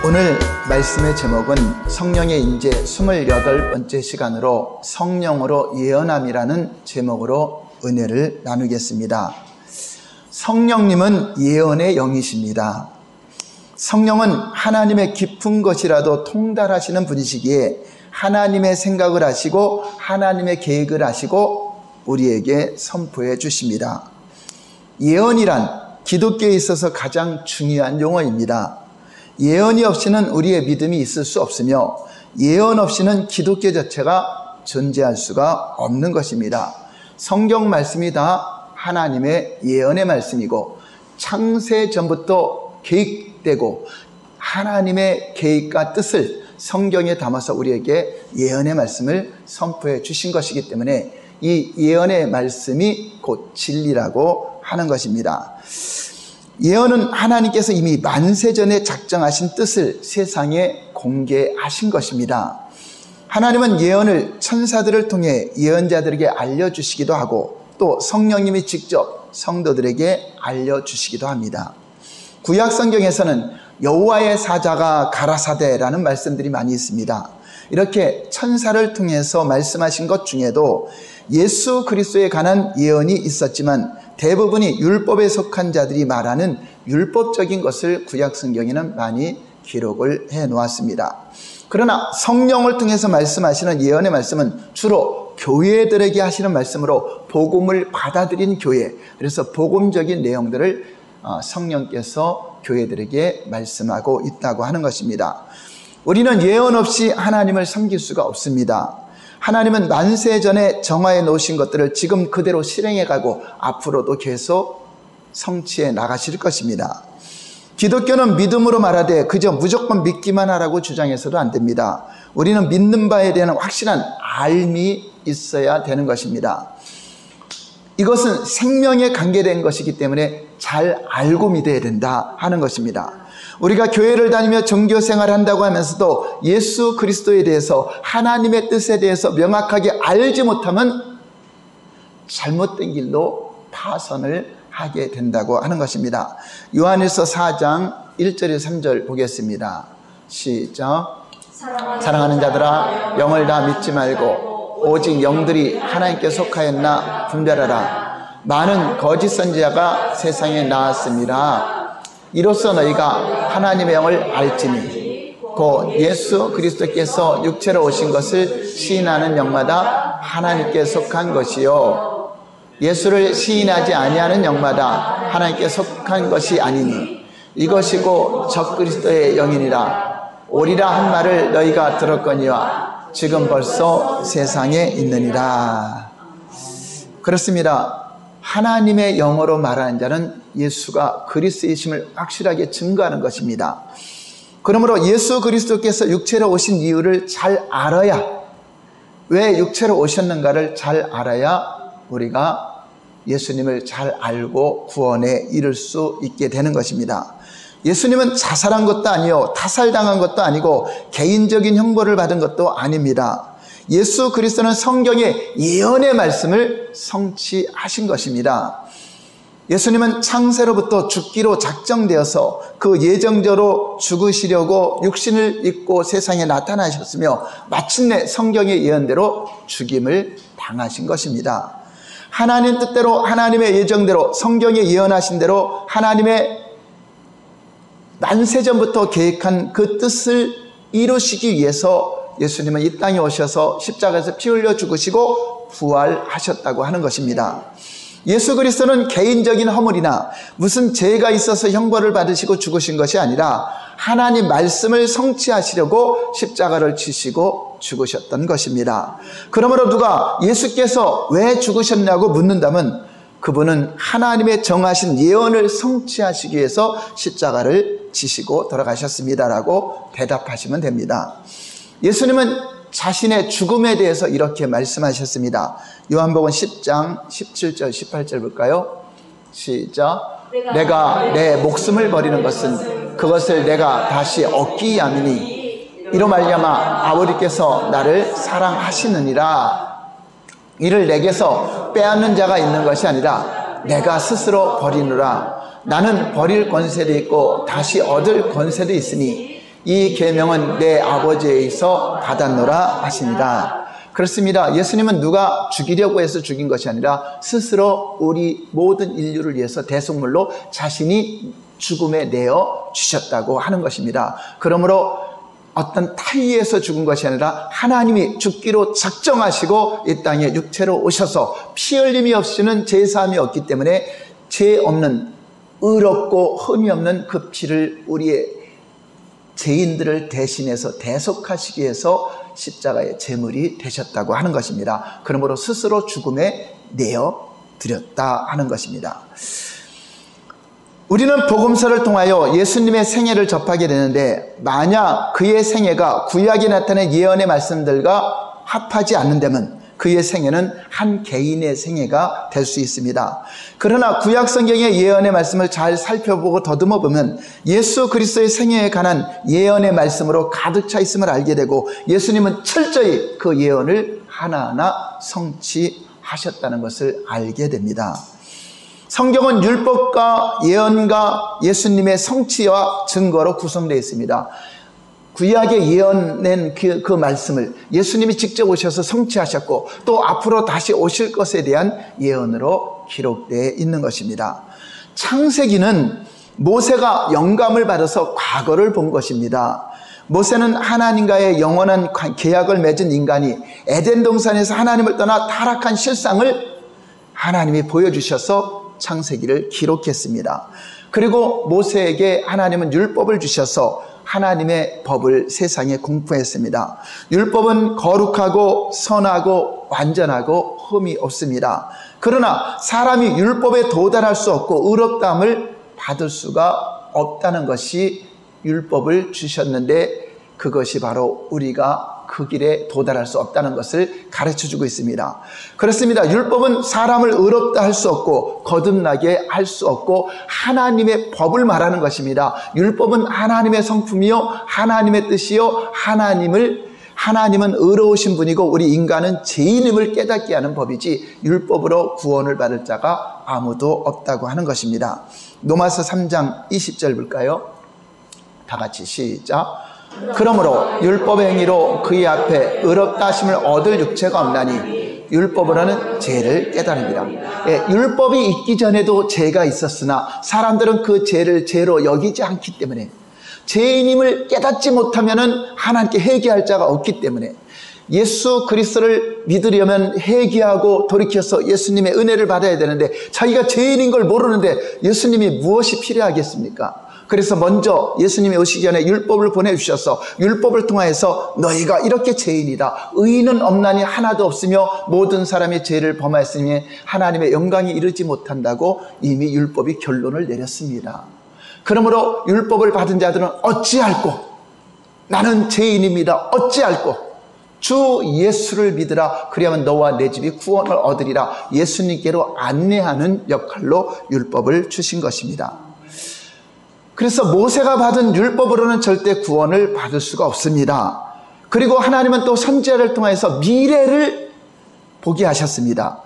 오늘 말씀의 제목은 성령의 인재 28번째 시간으로 성령으로 예언함이라는 제목으로 은혜를 나누겠습니다. 성령님은 예언의 영이십니다. 성령은 하나님의 깊은 것이라도 통달하시는 분이시기에 하나님의 생각을 하시고 하나님의 계획을 하시고 우리에게 선포해 주십니다. 예언이란 기독교에 있어서 가장 중요한 용어입니다. 예언이 없이는 우리의 믿음이 있을 수 없으며 예언 없이는 기독교 자체가 존재할 수가 없는 것입니다. 성경 말씀이 다 하나님의 예언의 말씀이고 창세 전부터 계획되고 하나님의 계획과 뜻을 성경에 담아서 우리에게 예언의 말씀을 선포해 주신 것이기 때문에 이 예언의 말씀이 곧 진리라고 하는 것입니다. 예언은 하나님께서 이미 만세전에 작정하신 뜻을 세상에 공개하신 것입니다. 하나님은 예언을 천사들을 통해 예언자들에게 알려주시기도 하고 또 성령님이 직접 성도들에게 알려주시기도 합니다. 구약 성경에서는 여호와의 사자가 가라사대라는 말씀들이 많이 있습니다. 이렇게 천사를 통해서 말씀하신 것 중에도 예수 그리스도에 관한 예언이 있었지만 대부분이 율법에 속한 자들이 말하는 율법적인 것을 구약 성경에는 많이 기록을 해 놓았습니다. 그러나 성령을 통해서 말씀하시는 예언의 말씀은 주로 교회들에게 하시는 말씀으로 복음을 받아들인 교회, 그래서 복음적인 내용들을 성령께서 교회들에게 말씀하고 있다고 하는 것입니다. 우리는 예언 없이 하나님을 섬길 수가 없습니다. 하나님은 만세전에 정하여 놓으신 것들을 지금 그대로 실행해가고 앞으로도 계속 성취해 나가실 것입니다. 기독교는 믿음으로 말하되 그저 무조건 믿기만 하라고 주장해서도 안 됩니다. 우리는 믿는 바에 대한 확실한 알미 있어야 되는 것입니다. 이것은 생명에 관계된 것이기 때문에 잘 알고 믿어야 된다 하는 것입니다. 우리가 교회를 다니며 종교생활을 한다고 하면서도 예수 그리스도에 대해서 하나님의 뜻에 대해서 명확하게 알지 못하면 잘못된 길로 파선을 하게 된다고 하는 것입니다. 요한일서 4장 1절에서 3절 보겠습니다. 시작. 사랑하는 자들아 영을 다 믿지 말고 오직 영들이 하나님께 속하였나 분별하라. 많은 거짓 선지자가 세상에 나왔습니다. 이로써 너희가 하나님의 영을 알지니 곧 예수 그리스도께서 육체로 오신 것을 시인하는 영마다 하나님께 속한 것이요 예수를 시인하지 아니하는 영마다 하나님께 속한 것이 아니니 이것이고 적그리스도의 영이니라. 오리라 한 말을 너희가 들었거니와 지금 벌써 세상에 있느니라. 그렇습니다. 하나님의 영어로 말하는 자는 예수가 그리스도이심을 확실하게 증거하는 것입니다. 그러므로 예수 그리스도께서 육체로 오신 이유를 잘 알아야, 왜 육체로 오셨는가를 잘 알아야 우리가 예수님을 잘 알고 구원에 이를 수 있게 되는 것입니다. 예수님은 자살한 것도 아니요 타살당한 것도 아니고 개인적인 형벌을 받은 것도 아닙니다. 예수 그리스도는 성경의 예언의 말씀을 성취하신 것입니다. 예수님은 창세로부터 죽기로 작정되어서 그 예정대로 죽으시려고 육신을 입고 세상에 나타나셨으며 마침내 성경의 예언대로 죽임을 당하신 것입니다. 하나님 뜻대로 하나님의 예정대로 성경에 예언하신 대로 하나님의 만세전부터 계획한 그 뜻을 이루시기 위해서 예수님은 이 땅에 오셔서 십자가에서 피 흘려 죽으시고 부활하셨다고 하는 것입니다. 예수 그리스도는 개인적인 허물이나 무슨 죄가 있어서 형벌을 받으시고 죽으신 것이 아니라 하나님 말씀을 성취하시려고 십자가를 지시고 죽으셨던 것입니다. 그러므로 누가 예수께서 왜 죽으셨냐고 묻는다면 그분은 하나님의 정하신 예언을 성취하시기 위해서 십자가를 지시고 돌아가셨습니다라고 대답하시면 됩니다. 예수님은 자신의 죽음에 대해서 이렇게 말씀하셨습니다. 요한복음 10장 17절 18절 볼까요? 시작. 내가 내 목숨을 버리는 것은 그것을 내가 다시 얻기 위함이니 이로 말미암아 아버지께서 나를 사랑하시느니라. 이를 내게서 빼앗는 자가 있는 것이 아니라 내가 스스로 버리노라. 나는 버릴 권세도 있고 다시 얻을 권세도 있으니 이 계명은 내 아버지에게서 받았노라 하시니라. 그렇습니다. 예수님은 누가 죽이려고 해서 죽인 것이 아니라 스스로 우리 모든 인류를 위해서 대속물로 자신이 죽음에 내어 주셨다고 하는 것입니다. 그러므로 어떤 타의에서 죽은 것이 아니라 하나님이 죽기로 작정하시고 이 땅에 육체로 오셔서 피 흘림이 없이는 제사함이 없기 때문에 죄 없는 의롭고 흠이 없는 그 피를 우리의 죄인들을 대신해서 대속하시기 위해서 십자가의 제물이 되셨다고 하는 것입니다. 그러므로 스스로 죽음에 내어 드렸다 하는 것입니다. 우리는 복음서를 통하여 예수님의 생애를 접하게 되는데 만약 그의 생애가 구약에 나타낸 예언의 말씀들과 합하지 않는다면 그의 생애는 한 개인의 생애가 될 수 있습니다. 그러나 구약 성경의 예언의 말씀을 잘 살펴보고 더듬어 보면 예수 그리스도의 생애에 관한 예언의 말씀으로 가득 차 있음을 알게 되고 예수님은 철저히 그 예언을 하나하나 성취하셨다는 것을 알게 됩니다. 성경은 율법과 예언과 예수님의 성취와 증거로 구성되어 있습니다. 구약에 예언낸 그 말씀을 예수님이 직접 오셔서 성취하셨고 또 앞으로 다시 오실 것에 대한 예언으로 기록되어 있는 것입니다. 창세기는 모세가 영감을 받아서 과거를 본 것입니다. 모세는 하나님과의 영원한 계약을 맺은 인간이 에덴 동산에서 하나님을 떠나 타락한 실상을 하나님이 보여주셔서 창세기를 기록했습니다. 그리고 모세에게 하나님은 율법을 주셔서 하나님의 법을 세상에 공포했습니다. 율법은 거룩하고 선하고 완전하고 흠이 없습니다. 그러나 사람이 율법에 도달할 수 없고 의롭다함을 받을 수가 없다는 것이 율법을 주셨는데 그것이 바로 우리가 그 길에 도달할 수 없다는 것을 가르쳐주고 있습니다. 그렇습니다. 율법은 사람을 의롭다 할 수 없고 거듭나게 할 수 없고 하나님의 법을 말하는 것입니다. 율법은 하나님의 성품이요 하나님의 뜻이요 하나님은 의로우신 분이고 우리 인간은 죄인임을 깨닫게 하는 법이지 율법으로 구원을 받을 자가 아무도 없다고 하는 것입니다. 로마서 3장 20절 볼까요? 다 같이 시작. 그러므로 율법의 행위로 그의 앞에 의롭다 하심을 얻을 육체가 없나니 율법으로는 죄를 깨달으리라. 율법이 있기 전에도 죄가 있었으나 사람들은 그 죄를 죄로 여기지 않기 때문에 죄인임을 깨닫지 못하면 하나님께 회개할 자가 없기 때문에 예수 그리스도를 믿으려면 회개하고 돌이켜서 예수님의 은혜를 받아야 되는데 자기가 죄인인 걸 모르는데 예수님이 무엇이 필요하겠습니까? 그래서 먼저 예수님이 오시기 전에 율법을 보내주셔서 율법을 통하여서 너희가 이렇게 죄인이다. 의인은 없나니 하나도 없으며 모든 사람이 죄를 범하였으니 하나님의 영광이 이르지 못한다고 이미 율법이 결론을 내렸습니다. 그러므로 율법을 받은 자들은 어찌할꼬 나는 죄인입니다. 어찌할꼬 주 예수를 믿으라. 그리하면 너와 내 집이 구원을 얻으리라. 예수님께로 안내하는 역할로 율법을 주신 것입니다. 그래서 모세가 받은 율법으로는 절대 구원을 받을 수가 없습니다. 그리고 하나님은 또 선지자를 통해서 미래를 보게 하셨습니다.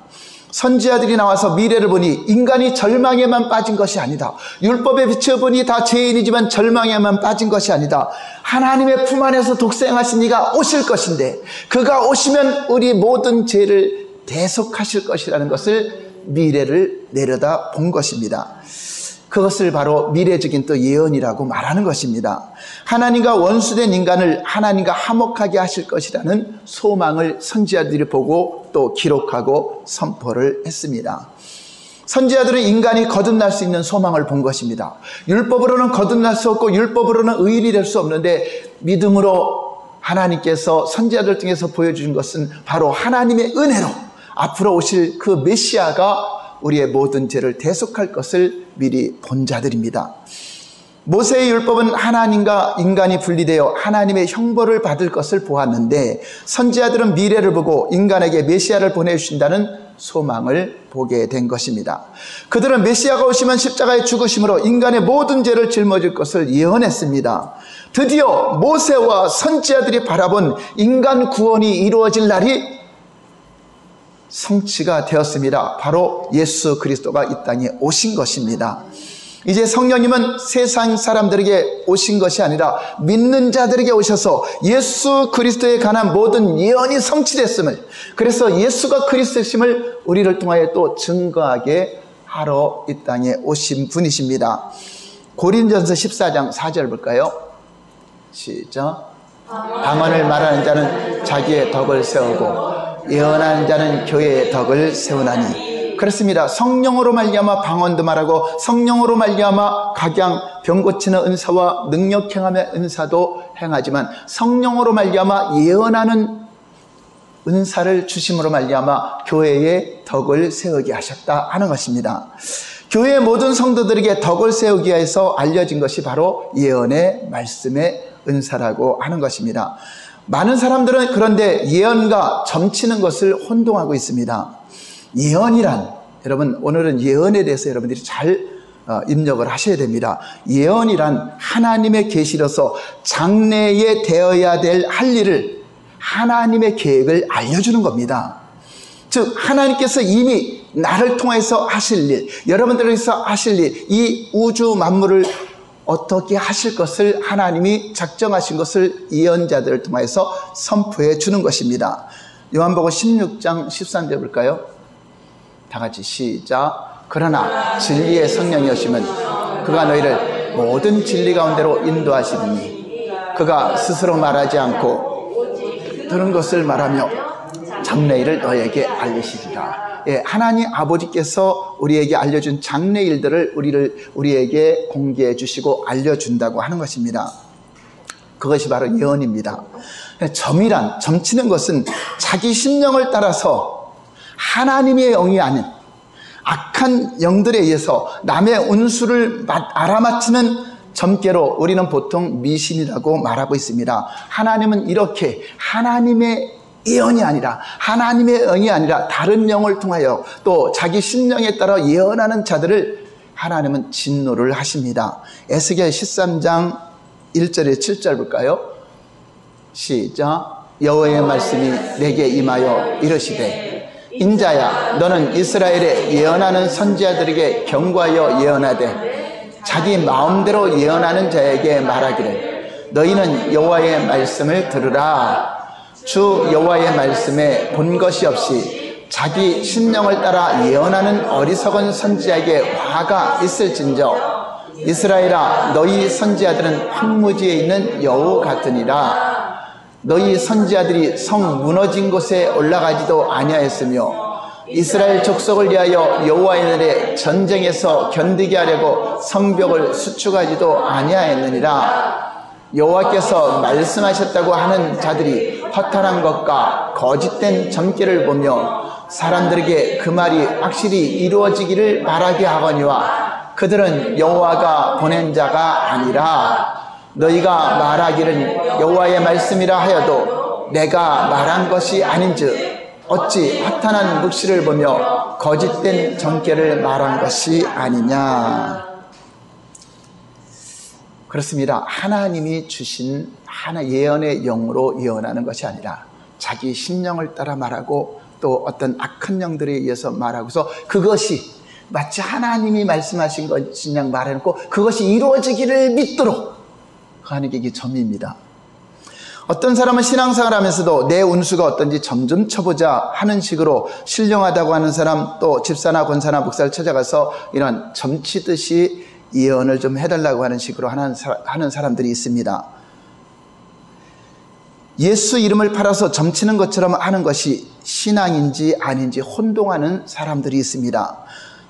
선지자들이 나와서 미래를 보니 인간이 절망에만 빠진 것이 아니다. 율법에 비춰보니 다 죄인이지만 절망에만 빠진 것이 아니다. 하나님의 품 안에서 독생하신 이가 오실 것인데 그가 오시면 우리 모든 죄를 대속하실 것이라는 것을 미래를 내려다 본 것입니다. 그것을 바로 미래적인 또 예언이라고 말하는 것입니다. 하나님과 원수된 인간을 하나님과 화목하게 하실 것이라는 소망을 선지자들이 보고 또 기록하고 선포를 했습니다. 선지자들은 인간이 거듭날 수 있는 소망을 본 것입니다. 율법으로는 거듭날 수 없고 율법으로는 의인이 될 수 없는데 믿음으로 하나님께서 선지자들 통해서 보여주신 것은 바로 하나님의 은혜로 앞으로 오실 그 메시아가 우리의 모든 죄를 대속할 것을 미리 본 자들입니다. 모세의 율법은 하나님과 인간이 분리되어 하나님의 형벌을 받을 것을 보았는데 선지자들은 미래를 보고 인간에게 메시아를 보내주신다는 소망을 보게 된 것입니다. 그들은 메시아가 오시면 십자가의 죽으심으로 인간의 모든 죄를 짊어질 것을 예언했습니다. 드디어 모세와 선지자들이 바라본 인간 구원이 이루어질 날이 성취가 되었습니다. 바로 예수 그리스도가 이 땅에 오신 것입니다. 이제 성령님은 세상 사람들에게 오신 것이 아니라 믿는 자들에게 오셔서 예수 그리스도에 관한 모든 예언이 성취됐음을, 그래서 예수가 그리스도심을 우리를 통하여 또 증거하게 하러 이 땅에 오신 분이십니다. 고린전서 14장 4절 볼까요? 시작. 방언을 말하는 자는 자기의 덕을 세우고 예언하는 자는 교회의 덕을 세우나니. 그렇습니다. 성령으로 말미암아 방언도 말하고 성령으로 말미암아 각양 병 고치는 은사와 능력 행함의 은사도 행하지만 성령으로 말미암아 예언하는 은사를 주심으로 말미암아 교회의 덕을 세우게 하셨다 하는 것입니다. 교회의 모든 성도들에게 덕을 세우기 위해서 알려진 것이 바로 예언의 말씀의 은사라고 하는 것입니다. 많은 사람들은 그런데 예언과 점치는 것을 혼동하고 있습니다. 예언이란, 여러분 오늘은 예언에 대해서 여러분들이 잘 입력을 하셔야 됩니다. 예언이란 하나님의 계시로서 장래에 되어야 될 할 일을, 하나님의 계획을 알려주는 겁니다. 즉 하나님께서 이미 나를 통해서 하실 일, 여러분들에게서 하실 일, 이 우주 만물을 어떻게 하실 것을 하나님이 작정하신 것을 예언자들을 통해서 선포해 주는 것입니다. 요한복음 16장 13절 볼까요? 다 같이 시작. 그러나 진리의 성령이 오시면 그가 너희를 모든 진리 가운데로 인도하시더니 그가 스스로 말하지 않고 들은 것을 말하며 장래일을 너희에게 알리시리라. 예, 하나님 아버지께서 우리에게 알려준 장래일들을 우리에게 공개해 주시고 알려준다고 하는 것입니다. 그것이 바로 예언입니다. 점치는 것은 자기 심령을 따라서 하나님의 영이 아닌 악한 영들에 의해서 남의 운수를 알아맞히는 점괘로 우리는 보통 미신이라고 말하고 있습니다. 하나님은 이렇게 하나님의 예언이 아니라, 하나님의 영이 아니라 다른 영을 통하여 또 자기 심령에 따라 예언하는 자들을 하나님은 진노를 하십니다. 에스겔 13장 1절에 7절 볼까요? 시작. 여호와의 말씀이 내게 임하여 이르시되 인자야 너는 이스라엘에 예언하는 선지자들에게 경고하여 예언하되 자기 마음대로 예언하는 자에게 말하기를 너희는 여호와의 말씀을 들으라. 주 여호와의 말씀에 본 것이 없이 자기 심령을 따라 예언하는 어리석은 선지자에게 화가 있을진저 이스라엘아 너희 선지자들은 황무지에 있는 여우 같으니라. 너희 선지자들이 성 무너진 곳에 올라가지도 아니하였으며 이스라엘 족속을 위하여 여호와의 날에 전쟁에서 견디게 하려고 성벽을 수축하지도 아니하였느니라. 여호와께서 말씀하셨다고 하는 자들이 허탄한 것과 거짓된 점괘를 보며 사람들에게 그 말이 확실히 이루어지기를 바라게 하거니와 그들은 여호와가 보낸 자가 아니라 너희가 말하기를 여호와의 말씀이라 하여도 내가 말한 것이 아닌즉 어찌 허탄한 묵시를 보며 거짓된 점괘를 말한 것이 아니냐. 그렇습니다. 하나님이 주신 예언의 영으로 예언하는 것이 아니라 자기 심령을 따라 말하고 또 어떤 악한 영들에 의해서 말하고서 그것이 마치 하나님이 말씀하신 것이냐 말해놓고 그것이 이루어지기를 믿도록 하는 게 이게 점입니다. 어떤 사람은 신앙생활 하면서도 내 운수가 어떤지 점점 쳐보자 하는 식으로 신령하다고 하는 사람, 또 집사나 권사나 목사를 찾아가서 이런 점치듯이 예언을 좀 해달라고 하는 식으로 하는 사람들이 있습니다. 예수 이름을 팔아서 점치는 것처럼 하는 것이 신앙인지 아닌지 혼동하는 사람들이 있습니다.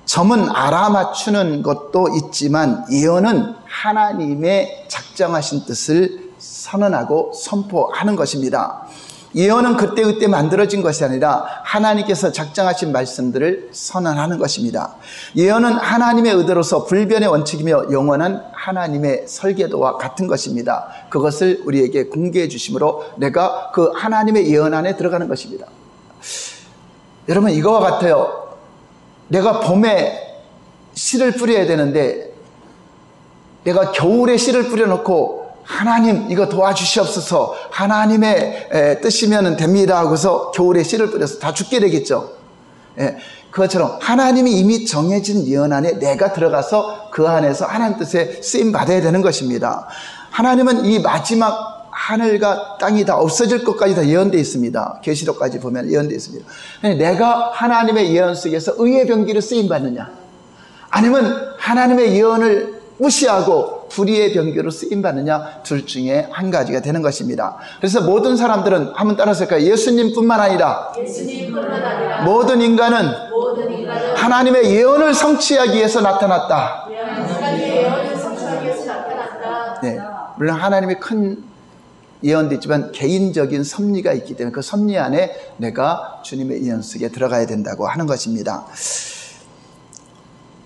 점은 알아맞추는 것도 있지만 예언은 하나님의 작정하신 뜻을 선언하고 선포하는 것입니다. 예언은 그때그때 만들어진 것이 아니라 하나님께서 작정하신 말씀들을 선언하는 것입니다. 예언은 하나님의 의도로서 불변의 원칙이며 영원한 하나님의 설계도와 같은 것입니다. 그것을 우리에게 공개해 주심으로 내가 그 하나님의 예언 안에 들어가는 것입니다. 여러분 이거와 같아요. 내가 봄에 씨를 뿌려야 되는데 내가 겨울에 씨를 뿌려놓고 하나님 이거 도와주시옵소서 하나님의 뜻이면 됩니다 하고서 겨울에 씨를 뿌려서 다 죽게 되겠죠. 예, 그것처럼 하나님이 이미 정해진 예언 안에 내가 들어가서 그 안에서 하나님 뜻에 쓰임 받아야 되는 것입니다. 하나님은 이 마지막 하늘과 땅이 다 없어질 것까지 다 예언되어 있습니다. 계시록까지 보면 예언되어 있습니다. 내가 하나님의 예언 속에서 의의 병기로 쓰임 받느냐, 아니면 하나님의 예언을 무시하고 불의의 병기로 쓰임 받느냐, 둘 중에 한 가지가 되는 것입니다. 그래서 모든 사람들은 한번 따라서 할까요? 예수님뿐만 아니라 모든 인간은 하나님의 예언을 성취하기 위해서 나타났다. 네, 물론 하나님의 큰 예언도 있지만 개인적인 섭리가 있기 때문에 그 섭리 안에 내가 주님의 예언 속에 들어가야 된다고 하는 것입니다.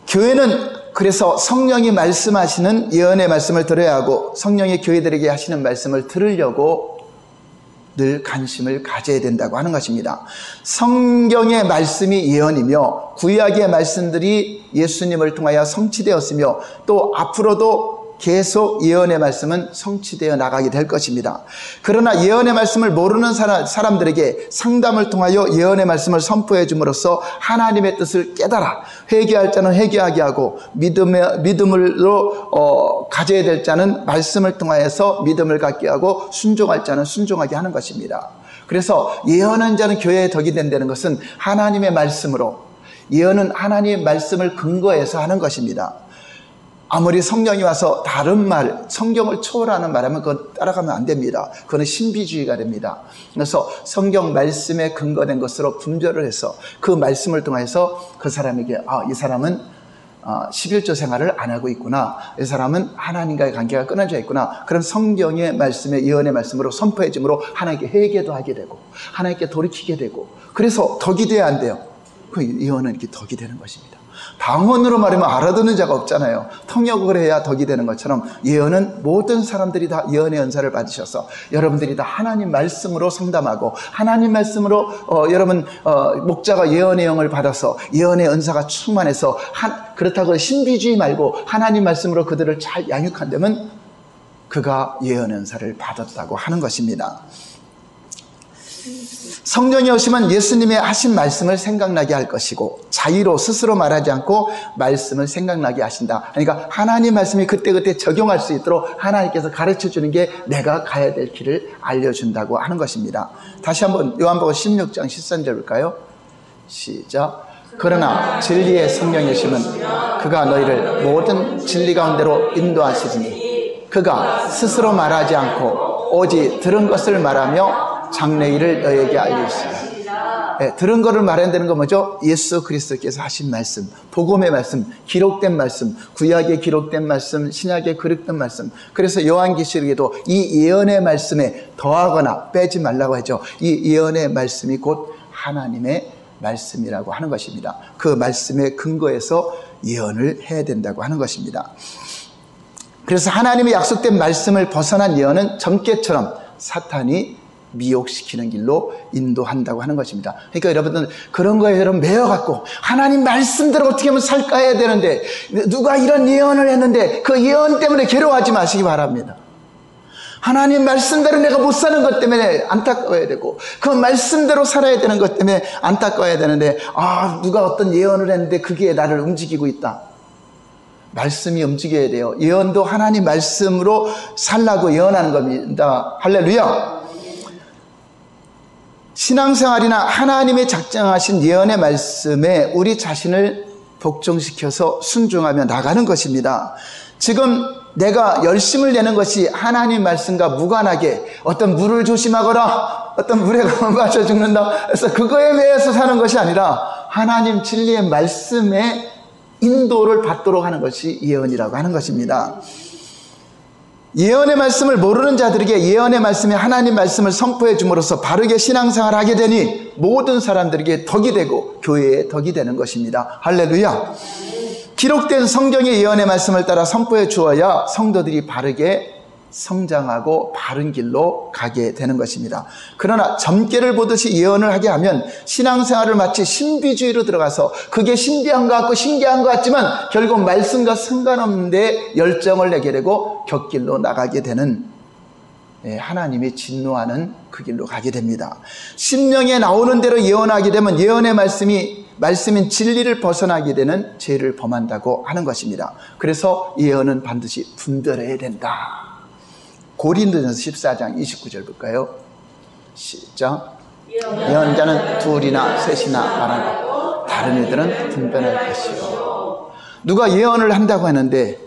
교회는 그래서 성령이 말씀하시는 예언의 말씀을 들어야 하고, 성령이 교회들에게 하시는 말씀을 들으려고 늘 관심을 가져야 된다고 하는 것입니다. 성경의 말씀이 예언이며 구약의 말씀들이 예수님을 통하여 성취되었으며, 또 앞으로도 계속 예언의 말씀은 성취되어 나가게 될 것입니다. 그러나 예언의 말씀을 모르는 사람들에게 상담을 통하여 예언의 말씀을 선포해 줌으로써 하나님의 뜻을 깨달아 회개할 자는 회개하게 하고, 믿음으로 가져야 될 자는 말씀을 통하여서 믿음을 갖게 하고, 순종할 자는 순종하게 하는 것입니다. 그래서 예언한 자는 교회의 덕이 된다는 것은 하나님의 말씀으로, 예언은 하나님의 말씀을 근거해서 하는 것입니다. 아무리 성령이 와서 다른 말, 성경을 초월하는 말하면 그건 따라가면 안 됩니다. 그건 신비주의가 됩니다. 그래서 성경 말씀에 근거된 것으로 분별을 해서 그 말씀을 통해서 그 사람에게, 이 사람은 11조 생활을 안 하고 있구나, 이 사람은 하나님과의 관계가 끊어져 있구나, 그런 성경의 말씀에, 예언의 말씀으로 선포해 줌으로 하나님께 회개도 하게 되고 하나님께 돌이키게 되고, 그래서 덕이 돼야 안 돼요. 그 예언은 이렇게 덕이 되는 것입니다. 방언으로 말하면 알아듣는 자가 없잖아요. 통역을 해야 덕이 되는 것처럼 예언은 모든 사람들이 다 예언의 은사를 받으셔서 여러분들이 다 하나님 말씀으로 상담하고, 하나님 말씀으로 여러분 목자가 예언의 영을 받아서 예언의 은사가 충만해서 그렇다고 신비주의 말고 하나님 말씀으로 그들을 잘 양육한다면 그가 예언의 은사를 받았다고 하는 것입니다. 성령이 오시면 예수님의 하신 말씀을 생각나게 할 것이고, 자의로 스스로 말하지 않고 말씀을 생각나게 하신다. 그러니까 하나님 말씀이 그때그때 적용할 수 있도록 하나님께서 가르쳐주는 게 내가 가야 될 길을 알려준다고 하는 것입니다. 다시 한번 요한복음 16장 13절 볼까요? 시작. 그러나 진리의 성령이 오시면 그가 너희를 모든 진리 가운데로 인도하시리니 그가 스스로 말하지 않고 오직 들은 것을 말하며 장래일을 너에게 알리시리라. 네, 들은 거를 말해야 되는 건 뭐죠? 예수 그리스도께서 하신 말씀, 복음의 말씀, 기록된 말씀, 구약에 기록된 말씀, 신약에 기록된 말씀. 그래서 요한계시록에도 이 예언의 말씀에 더하거나 빼지 말라고 하죠. 이 예언의 말씀이 곧 하나님의 말씀이라고 하는 것입니다. 그 말씀에 근거해서 예언을 해야 된다고 하는 것입니다. 그래서 하나님의 약속된 말씀을 벗어난 예언은 점괘처럼 사탄이 미혹시키는 길로 인도한다고 하는 것입니다. 그러니까 여러분들 그런 거에 여러분 매여갖고 하나님 말씀대로 어떻게 하면 살까 해야 되는데, 누가 이런 예언을 했는데 그 예언 때문에 괴로워하지 마시기 바랍니다. 하나님 말씀대로 내가 못 사는 것 때문에 안타까워야 되고, 그 말씀대로 살아야 되는 것 때문에 안타까워야 되는데, 누가 어떤 예언을 했는데 그게 나를 움직이고 있다. 말씀이 움직여야 돼요. 예언도 하나님 말씀으로 살라고 예언하는 겁니다. 할렐루야. 신앙생활이나 하나님의 작정하신 예언의 말씀에 우리 자신을 복종시켜서 순종하며 나가는 것입니다. 지금 내가 열심을 내는 것이 하나님 말씀과 무관하게 어떤 물을 조심하거나 어떤 물에 가면 빠져 죽는다 그래서 그거에 매여서 사는 것이 아니라 하나님 진리의 말씀에 인도를 받도록 하는 것이 예언이라고 하는 것입니다. 예언의 말씀을 모르는 자들에게 예언의 말씀에 하나님 말씀을 선포해 줌으로써 바르게 신앙생활을 하게 되니 모든 사람들에게 덕이 되고 교회에 덕이 되는 것입니다. 할렐루야. 기록된 성경의 예언의 말씀을 따라 선포해 주어야 성도들이 바르게 성장하고 바른 길로 가게 되는 것입니다. 그러나 점괘를 보듯이 예언을 하게 하면 신앙생활을 마치 신비주의로 들어가서 그게 신비한 것 같고 신기한 것 같지만 결국 말씀과 상관없는데 열정을 내게 되고 곁길로 나가게 되는, 하나님이 진노하는 그 길로 가게 됩니다. 심령에 나오는 대로 예언하게 되면 예언의 말씀이 말씀인 진리를 벗어나게 되는 죄를 범한다고 하는 것입니다. 그래서 예언은 반드시 분별해야 된다. 고린도전서 14장 29절 볼까요? 시작. 예언자는 둘이나 셋이나 말하고 다른 이들은 분별할 것이요. 누가 예언을 한다고 하는데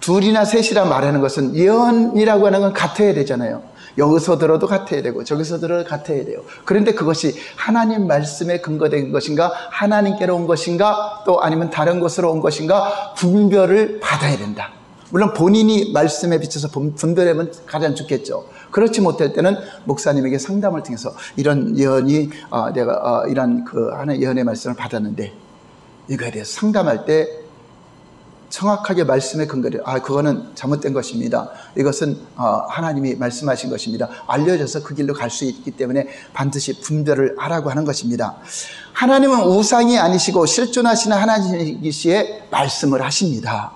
둘이나 셋이라 말하는 것은 예언이라고 하는 건 같아야 되잖아요. 여기서 들어도 같아야 되고 저기서 들어도 같아야 돼요. 그런데 그것이 하나님 말씀에 근거된 것인가, 하나님께로 온 것인가, 또 아니면 다른 곳으로 온 것인가 내가 받아야 된다. 물론 본인이 말씀에 비춰서 분별하면 가장 좋겠죠. 그렇지 못할 때는 목사님에게 상담을 통해서 이런 예언이 내가 이런 하나의 예언의 말씀을 받았는데 이거에 대해서 상담할 때 정확하게 말씀의 근거를 그거는 잘못된 것입니다. 이것은 하나님이 말씀하신 것입니다. 알려져서 그 길로 갈 수 있기 때문에 반드시 분별을 하라고 하는 것입니다. 하나님은 우상이 아니시고 실존하시는 하나님이시에 말씀을 하십니다.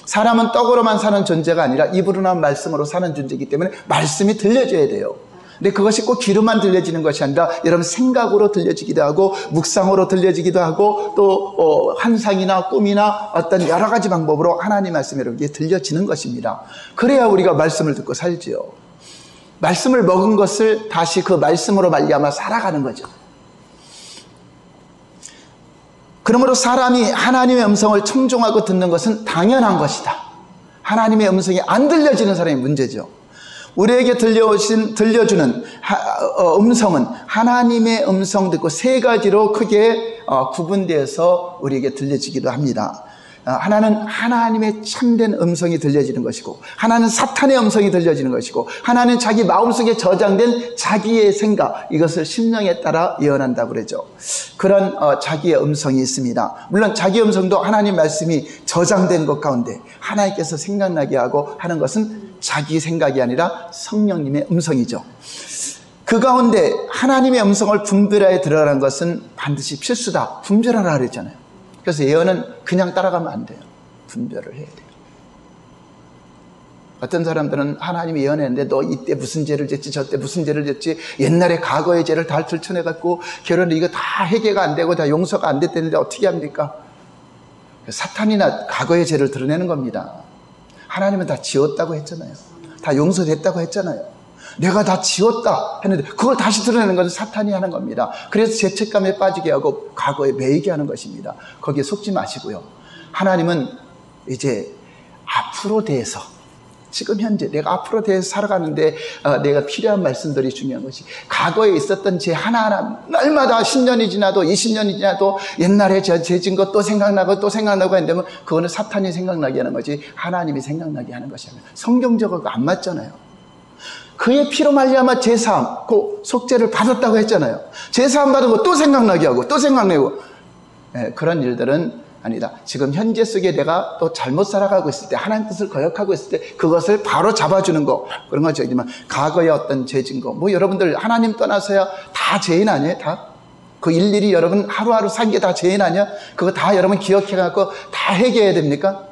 사람은 떡으로만 사는 존재가 아니라 입으로만 말씀으로 사는 존재이기 때문에 말씀이 들려줘야 돼요. 근데 그것이 꼭 귀로만 들려지는 것이 아니라 여러분 생각으로 들려지기도 하고 묵상으로 들려지기도 하고 또 환상이나 꿈이나 어떤 여러 가지 방법으로 하나님 말씀이 여러분께 들려지는 것입니다. 그래야 우리가 말씀을 듣고 살지요. 말씀을 먹은 것을 다시 그 말씀으로 말미암아 살아가는 거죠. 그러므로 사람이 하나님의 음성을 청종하고 듣는 것은 당연한 것이다. 하나님의 음성이 안 들려지는 사람이 문제죠. 우리에게 들려주는 음성은 하나님의 음성 듣고 세 가지로 크게 구분되어서 우리에게 들려지기도 합니다. 하나는 하나님의 참된 음성이 들려지는 것이고, 하나는 사탄의 음성이 들려지는 것이고, 하나는 자기 마음속에 저장된 자기의 생각, 이것을 심령에 따라 예언한다고 그러죠. 그런 자기의 음성이 있습니다. 물론 자기 음성도 하나님 말씀이 저장된 것 가운데 하나님께서 생각나게 하고 하는 것은 자기 생각이 아니라 성령님의 음성이죠. 그 가운데 하나님의 음성을 분별하여 들어가는 것은 반드시 필수다. 분별하라 그랬잖아요. 그래서 예언은 그냥 따라가면 안 돼요. 분별을 해야 돼요. 어떤 사람들은 하나님이 예언했는데 너 이때 무슨 죄를 졌지, 저때 무슨 죄를 졌지, 옛날에 과거의 죄를 다 들춰내갖고 결혼을 이거 다 해결가 안 되고 다 용서가 안 됐다는데 어떻게 합니까? 사탄이나 과거의 죄를 드러내는 겁니다. 하나님은 다 지웠다고 했잖아요. 다 용서됐다고 했잖아요. 내가 다 지웠다 했는데 그걸 다시 드러내는 것은 사탄이 하는 겁니다. 그래서 죄책감에 빠지게 하고 과거에 매이게 하는 것입니다. 거기에 속지 마시고요. 하나님은 이제 앞으로 대해서, 지금 현재 내가 앞으로 대해서 살아가는데 내가 필요한 말씀들이 중요한 것이, 과거에 있었던 죄 하나하나 날마다 10년이 지나도 20년이 지나도 옛날에 죄진 것 또 생각나고 또 생각나고 했는데 그거는 사탄이 생각나게 하는 거지 하나님이 생각나게 하는 것이 아니라 성경적으로 안 맞잖아요. 그의 피로 말미암아 제사함, 그 속죄를 받았다고 했잖아요. 제사함 받은 거 또 생각나게 하고 또 생각내고, 그런 일들은 아니다. 지금 현재 속에 내가 또 잘못 살아가고 있을 때, 하나님 뜻을 거역하고 있을 때 그것을 바로 잡아주는 거, 그런 거죠. 과거에 어떤 죄진 거, 여러분들 하나님 떠나서야 다 죄인 아니에요? 다? 그 일일이 여러분 하루하루 산 게 다 죄인 아니야? 그거 다 여러분 기억해갖고 다 해결해야 됩니까?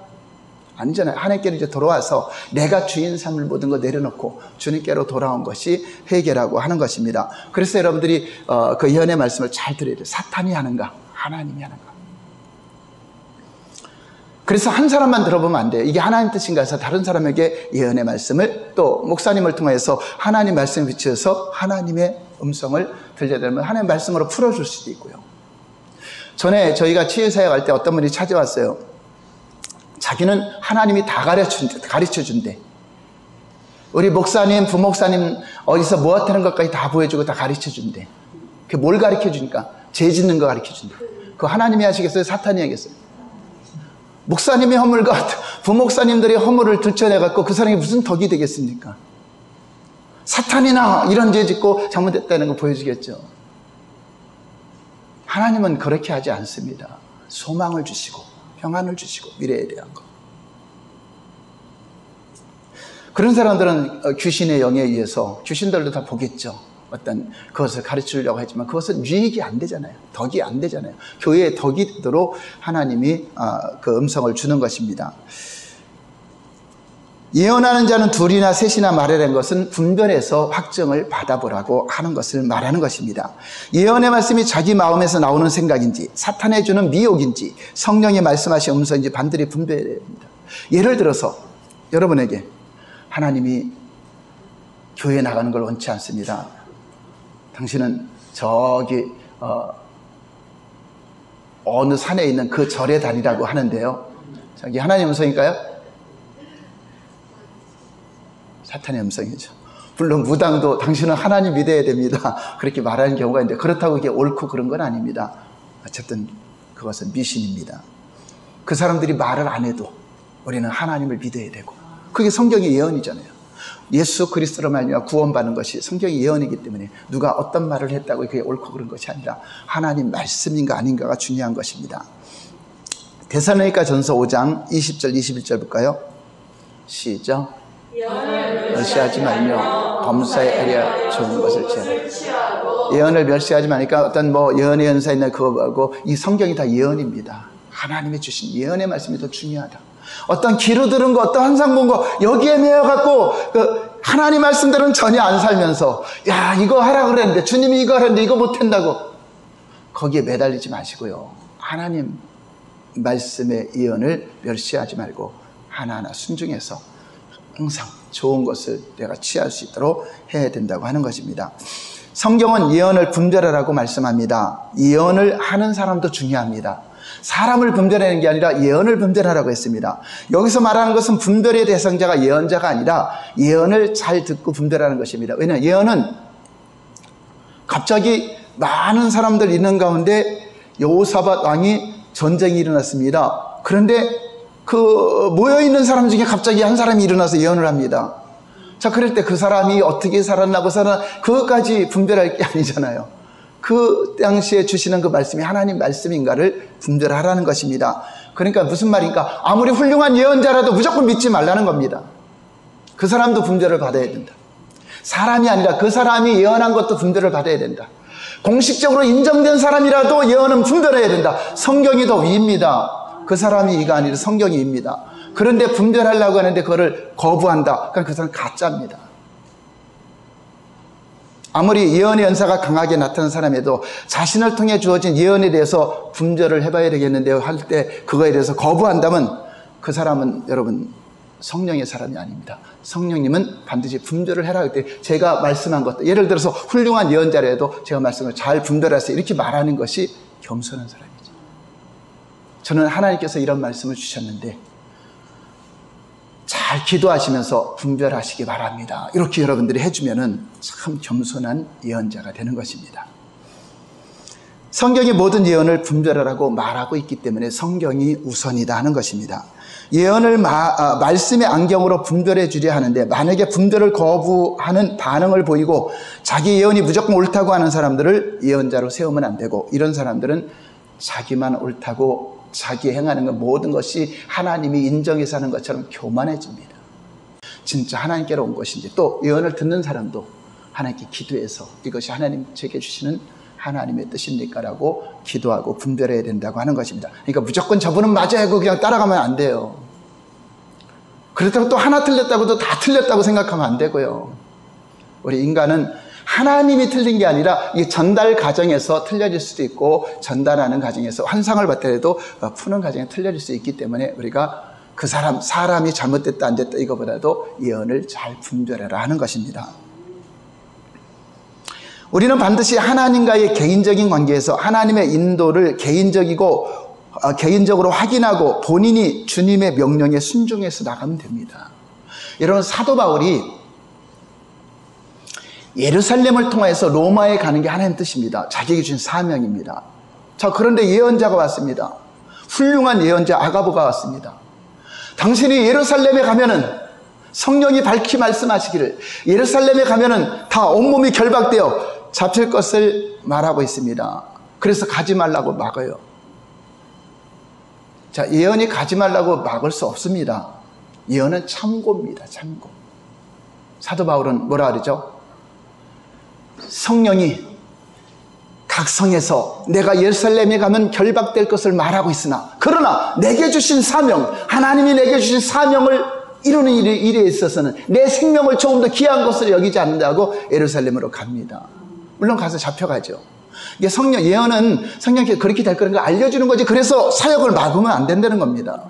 아니잖아요. 하나님께로 이제 돌아와서 내가 주인 삼을 모든 거 내려놓고 주님께로 돌아온 것이 회개라고 하는 것입니다. 그래서 여러분들이 그 예언의 말씀을 잘 들어야 돼요. 사탄이 하는가, 하나님이 하는가. 그래서 한 사람만 들어보면 안 돼요. 이게 하나님 뜻인가 해서 다른 사람에게 예언의 말씀을, 또 목사님을 통해서 하나님 말씀에 비추어서 하나님의 음성을 들려드리면 하나님 말씀으로 풀어줄 수도 있고요. 전에 저희가 치유사역 할 때 어떤 분이 찾아왔어요. 자기는 하나님이 다 가르쳐준대. 우리 목사님, 부목사님 어디서 뭐 하는 것까지 다 보여주고 다 가르쳐준대. 그게 뭘 가르쳐주니까? 죄 짓는 거 가르쳐준대. 그거 하나님이 하시겠어요? 사탄이 하겠어요? 목사님의 허물과 부목사님들의 허물을 들춰내갖고 그 사람이 무슨 덕이 되겠습니까? 사탄이나 이런 죄 짓고 잘못했다는 거 보여주겠죠. 하나님은 그렇게 하지 않습니다. 소망을 주시고 평안을 주시고 미래에 대한 것. 그런 사람들은 귀신의 영에 의해서, 귀신들도 다 보겠죠. 어떤 그것을 가르치려고 하지만 그것은 유익이 안 되잖아요. 덕이 안 되잖아요. 교회의 덕이 되도록 하나님이 그 음성을 주는 것입니다. 예언하는 자는 둘이나 셋이나 말하는 것은 분별해서 확정을 받아보라고 하는 것을 말하는 것입니다. 예언의 말씀이 자기 마음에서 나오는 생각인지 사탄의 주는 미혹인지 성령이 말씀하신 음성인지 반드시 분별해야 됩니다. 예를 들어서 여러분에게 하나님이 교회에 나가는 걸 원치 않습니다. 당신은 저기 어느 산에 있는 그 절에 다니라고 하는데요. 저기 하나님 음성일까요? 사탄의 음성이죠. 물론 무당도 당신은 하나님 믿어야 됩니다, 그렇게 말하는 경우가 있는데 그렇다고 이게 옳고 그런 건 아닙니다. 어쨌든 그것은 미신입니다. 그 사람들이 말을 안 해도 우리는 하나님을 믿어야 되고, 그게 성경의 예언이잖아요. 예수 그리스도로 말미암아 구원받는 것이 성경의 예언이기 때문에 누가 어떤 말을 했다고 그게 옳고 그런 것이 아니라 하나님 말씀인가 아닌가가 중요한 것입니다. 데살로니가 전서 5장 20절 21절 볼까요? 시작. 멸시하지 말며 범사에 애려 좋은 것을 취하라. 예언을 멸시하지 마니까 어떤 예언의 연사 있는 그거 말고 이 성경이 다 예언입니다. 하나님이 주신 예언의 말씀이 더 중요하다. 어떤 귀로 들은 거, 어떤 환상 본 거 여기에 매여갖고 하나님 말씀들은 전혀 안 살면서 야 이거 하라 그랬는데 주님이 이거 하랬는데 이거 못한다고 거기에 매달리지 마시고요. 하나님 말씀의 예언을 멸시하지 말고 하나하나 순종해서 항상 좋은 것을 내가 취할 수 있도록 해야 된다고 하는 것입니다. 성경은 예언을 분별하라고 말씀합니다. 예언을 하는 사람도 중요합니다. 사람을 분별하는 게 아니라 예언을 분별하라고 했습니다. 여기서 말하는 것은 분별의 대상자가 예언자가 아니라 예언을 잘 듣고 분별하는 것입니다. 왜냐하면 예언은 갑자기 많은 사람들 있는 가운데 여호사밧 왕이 전쟁이 일어났습니다. 그런데 그 모여있는 사람 중에 갑자기 한 사람이 일어나서 예언을 합니다. 자, 그럴 때 그 사람이 어떻게 살았나 그것까지 분별할 게 아니잖아요. 그 당시에 주시는 그 말씀이 하나님 말씀인가를 분별하라는 것입니다. 그러니까 무슨 말인가? 아무리 훌륭한 예언자라도 무조건 믿지 말라는 겁니다. 그 사람도 분별을 받아야 된다. 사람이 아니라 그 사람이 예언한 것도 분별을 받아야 된다. 공식적으로 인정된 사람이라도 예언은 분별해야 된다. 성경이 더 위입니다. 그 사람이 이가 아니라 성경이 입니다. 그런데 분별하려고 하는데 그거를 거부한다. 그럼 그 사람은 가짜입니다. 아무리 예언의 연사가 강하게 나타난 사람에도 자신을 통해 주어진 예언에 대해서 분별을 해봐야 되겠는데요 할 때 그거에 대해서 거부한다면 그 사람은 여러분 성령의 사람이 아닙니다. 성령님은 반드시 분별을 해라 할 때 제가 말씀한 것도 예를 들어서 훌륭한 예언자라도 제가 말씀을 잘 분별하세요 이렇게 말하는 것이 겸손한 사람이죠. 저는 하나님께서 이런 말씀을 주셨는데 잘 기도하시면서 분별하시기 바랍니다. 이렇게 여러분들이 해주면은 참 겸손한 예언자가 되는 것입니다. 성경이 모든 예언을 분별하라고 말하고 있기 때문에 성경이 우선이다 하는 것입니다. 예언을 말씀의 안경으로 분별해 주려 하는데 만약에 분별을 거부하는 반응을 보이고 자기 예언이 무조건 옳다고 하는 사람들을 예언자로 세우면 안 되고 이런 사람들은 자기만 옳다고 자기 행하는 것 모든 것이 하나님이 인정해서 하는 것처럼 교만해집니다. 진짜 하나님께로 온 것인지 또 예언을 듣는 사람도 하나님께 기도해서 이것이 하나님 제게 주시는 하나님의 뜻입니까? 라고 기도하고 분별해야 된다고 하는 것입니다. 그러니까 무조건 저분은 맞아야 하고 그냥 따라가면 안 돼요. 그렇다고 또 하나 틀렸다고도 다 틀렸다고 생각하면 안 되고요. 우리 인간은 하나님이 틀린 게 아니라 이 전달 과정에서 틀려질 수도 있고 전달하는 과정에서 환상을 받더라도 푸는 과정에 틀려질 수 있기 때문에 우리가 그 사람이 잘못됐다 안 됐다 이거보다도 예언을 잘 분별해라 하는 것입니다. 우리는 반드시 하나님과의 개인적인 관계에서 하나님의 인도를 개인적으로 확인하고 본인이 주님의 명령에 순종해서 나가면 됩니다. 여러분 사도 바울이 예루살렘을 통해서 로마에 가는 게 하나님 뜻입니다. 자기에게 주신 사명입니다. 자, 그런데 예언자가 왔습니다. 훌륭한 예언자 아가보가 왔습니다. 당신이 예루살렘에 가면은 성령이 밝히 말씀하시기를 예루살렘에 가면은 다 온몸이 결박되어 잡힐 것을 말하고 있습니다. 그래서 가지 말라고 막아요. 자, 예언이 가지 말라고 막을 수 없습니다. 예언은 참고입니다. 참고. 사도 바울은 뭐라 그러죠? 성령이 각 성에서 내가 예루살렘에 가면 결박될 것을 말하고 있으나 그러나 내게 주신 사명, 하나님이 내게 주신 사명을 이루는 일에 있어서는 내 생명을 조금 더 귀한 것으로 여기지 않는다고 예루살렘으로 갑니다. 물론 가서 잡혀가죠. 이게 성령, 예언은 성령께서 그렇게 될 거라는 걸 알려주는 거지, 그래서 사역을 막으면 안 된다는 겁니다.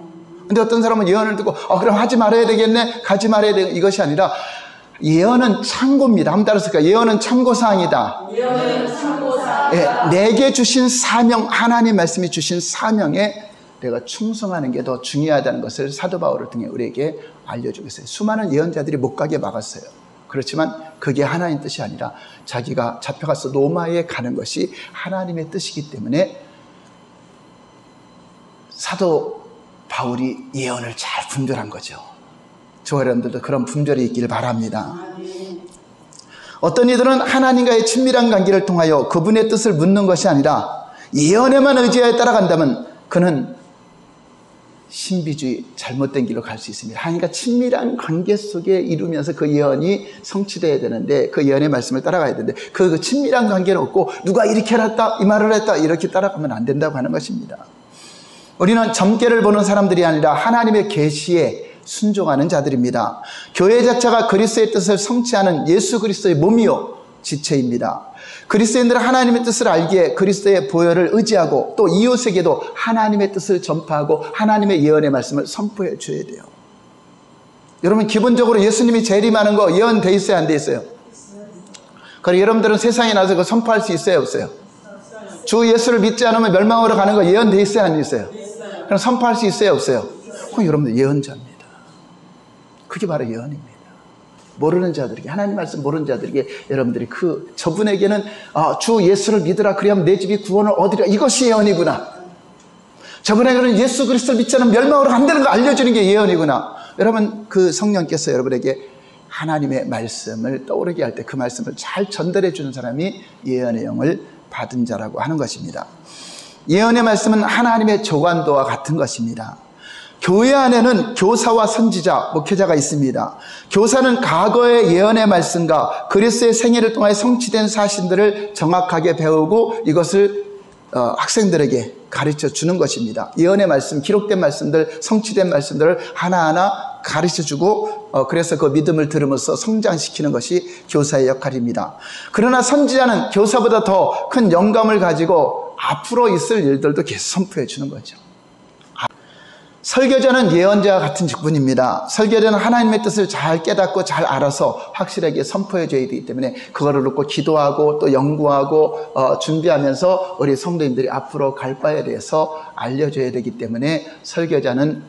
근데 어떤 사람은 예언을 듣고 그럼 하지 말아야 되겠네, 가지 말아야 되겠네, 이것이 아니라 예언은 참고입니다. 한번 따라서 예언은 참고사항이다. 예언은 참고사항. 예, 내게 주신 사명, 하나님 말씀이 주신 사명에 내가 충성하는 게 더 중요하다는 것을 사도 바울을 통해 우리에게 알려주고 있어요. 수많은 예언자들이 못 가게 막았어요. 그렇지만 그게 하나님 뜻이 아니라 자기가 잡혀가서 로마에 가는 것이 하나님의 뜻이기 때문에 사도 바울이 예언을 잘 분별한 거죠. 저와 여러분들도 그런 분별이 있기를 바랍니다. 어떤 이들은 하나님과의 친밀한 관계를 통하여 그분의 뜻을 묻는 것이 아니라 예언에만 의지하여 따라간다면 그는 신비주의, 잘못된 길로 갈 수 있습니다. 하나님과 친밀한 관계 속에 이루면서 그 예언이 성취되어야 되는데, 그 예언의 말씀을 따라가야 되는데, 그 친밀한 관계는 없고 누가 이렇게 했다, 이 말을 했다, 이렇게 따라가면 안 된다고 하는 것입니다. 우리는 점괘를 보는 사람들이 아니라 하나님의 계시에 순종하는 자들입니다. 교회 자체가 그리스도의 뜻을 성취하는 예수 그리스도의 몸이요 지체입니다. 그리스도인들은 하나님의 뜻을 알기에 그리스도의 보혈을 의지하고 또 이웃에게도 하나님의 뜻을 전파하고 하나님의 예언의 말씀을 선포해 줘야 돼요. 여러분, 기본적으로 예수님이 재림하는 거 예언돼 있어요, 안 돼 있어요? 그럼 여러분들은 세상에 나서 그거 선포할 수 있어요, 없어요? 주 예수를 믿지 않으면 멸망으로 가는 거 예언돼 있어요, 안 있어요? 그럼 선포할 수 있어요, 없어요? 그럼 여러분들 예언자입니다. 그게 바로 예언입니다. 모르는 자들에게, 하나님 말씀 모르는 자들에게 여러분들이 저분에게는 주 예수를 믿으라, 그리하면 내 집이 구원을 얻으리라, 이것이 예언이구나. 저분에게는 예수 그리스도를 믿지 않으면 멸망으로 간다는 걸 알려주는 게 예언이구나. 여러분, 그 성령께서 여러분에게 하나님의 말씀을 떠오르게 할 때 그 말씀을 잘 전달해 주는 사람이 예언의 영을 받은 자라고 하는 것입니다. 예언의 말씀은 하나님의 조관도와 같은 것입니다. 교회 안에는 교사와 선지자, 목회자가 있습니다. 교사는 과거의 예언의 말씀과 그리스도의 생애를 통해 성취된 사실들을 정확하게 배우고 이것을 학생들에게 가르쳐 주는 것입니다. 예언의 말씀, 기록된 말씀들, 성취된 말씀들을 하나하나 가르쳐 주고 그래서 그 믿음을 들으면서 성장시키는 것이 교사의 역할입니다. 그러나 선지자는 교사보다 더 큰 영감을 가지고 앞으로 있을 일들도 계속 선포해 주는 거죠. 설교자는 예언자와 같은 직분입니다. 설교자는 하나님의 뜻을 잘 깨닫고 잘 알아서 확실하게 선포해 줘야 되기 때문에 그거를 놓고 기도하고 또 연구하고 준비하면서 우리 성도님들이 앞으로 갈 바에 대해서 알려줘야 되기 때문에 설교자는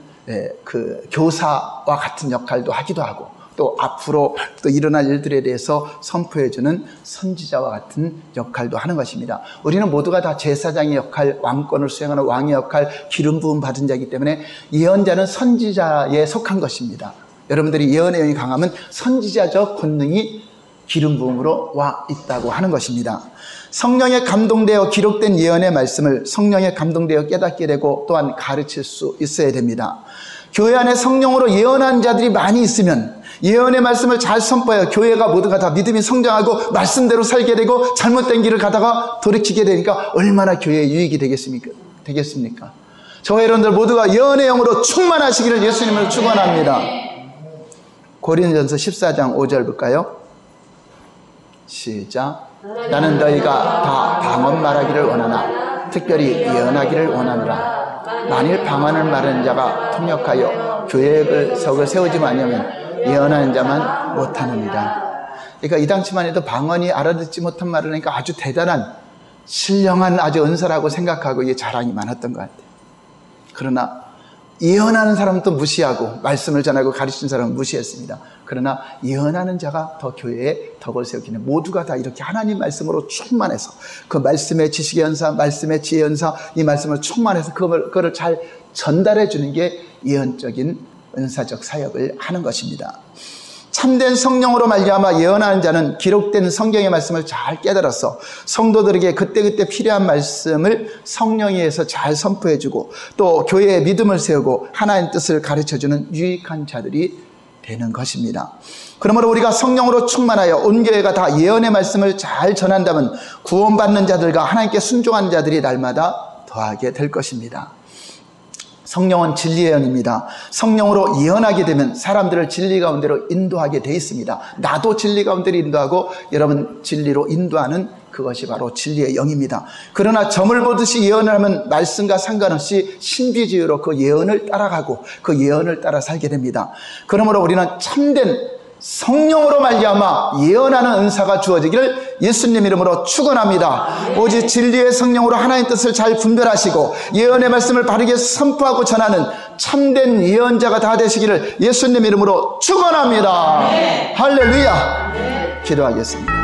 그 교사와 같은 역할도 하기도 하고 또 앞으로 또 일어날 일들에 대해서 선포해주는 선지자와 같은 역할도 하는 것입니다. 우리는 모두가 다 제사장의 역할, 왕권을 수행하는 왕의 역할, 기름 부음 받은 자이기 때문에 예언자는 선지자에 속한 것입니다. 여러분들이 예언의 영이 강하면 선지자적 권능이 기름 부음으로 와 있다고 하는 것입니다. 성령에 감동되어 기록된 예언의 말씀을 성령에 감동되어 깨닫게 되고 또한 가르칠 수 있어야 됩니다. 교회 안에 성령으로 예언한 자들이 많이 있으면 예언의 말씀을 잘 선포해야 교회가 모두가 다 믿음이 성장하고 말씀대로 살게 되고 잘못된 길을 가다가 돌이키게 되니까 얼마나 교회에 유익이 되겠습니까? 저와 여러분들 모두가 예언의 영으로 충만하시기를 예수님으로 축원합니다. 고린도전서 14장 5절 볼까요? 시작. 나는 너희가 다 방언 말하기를 원하나 특별히 예언하기를 원하노라. 만일 방언을 말하는 자가 통역하여 교회의 석을 세우지 않으면 예언하는 자만 못하느니라. 그러니까 이 당시만 해도 방언이 알아듣지 못한 말을 하니까 아주 대단한 신령한 아주 은사라고 생각하고 이게 자랑이 많았던 것 같아요. 그러나 예언하는 사람은 또 무시하고 말씀을 전하고 가르치는 사람은 무시했습니다. 그러나 예언하는 자가 더 교회에 덕을 세우기는 모두가 다 이렇게 하나님 말씀으로 충만해서 그 말씀의 지식의 연사, 말씀의 지혜의 연사, 이 말씀을 충만해서 그거를 잘 전달해 주는 게 예언적인 은사적 사역을 하는 것입니다. 참된 성령으로 말미암아 예언하는 자는 기록된 성경의 말씀을 잘 깨달아서 성도들에게 그때그때 필요한 말씀을 성령에 의해서 잘 선포해주고 또 교회의 믿음을 세우고 하나님 뜻을 가르쳐주는 유익한 자들이 되는 것입니다. 그러므로 우리가 성령으로 충만하여 온 교회가 다 예언의 말씀을 잘 전한다면 구원받는 자들과 하나님께 순종하는 자들이 날마다 더하게 될 것입니다. 성령은 진리의 영입니다. 성령으로 예언하게 되면 사람들을 진리 가운데로 인도하게 돼 있습니다. 나도 진리 가운데로 인도하고 여러분 진리로 인도하는 그것이 바로 진리의 영입니다. 그러나 점을 보듯이 예언을 하면 말씀과 상관없이 신비주의로 그 예언을 따라가고 그 예언을 따라 살게 됩니다. 그러므로 우리는 참된 성령으로 말미암아 예언하는 은사가 주어지기를 예수님 이름으로 축원합니다. 오직 진리의 성령으로 하나님 뜻을 잘 분별하시고 예언의 말씀을 바르게 선포하고 전하는 참된 예언자가 다 되시기를 예수님 이름으로 축원합니다. 할렐루야. 기도하겠습니다.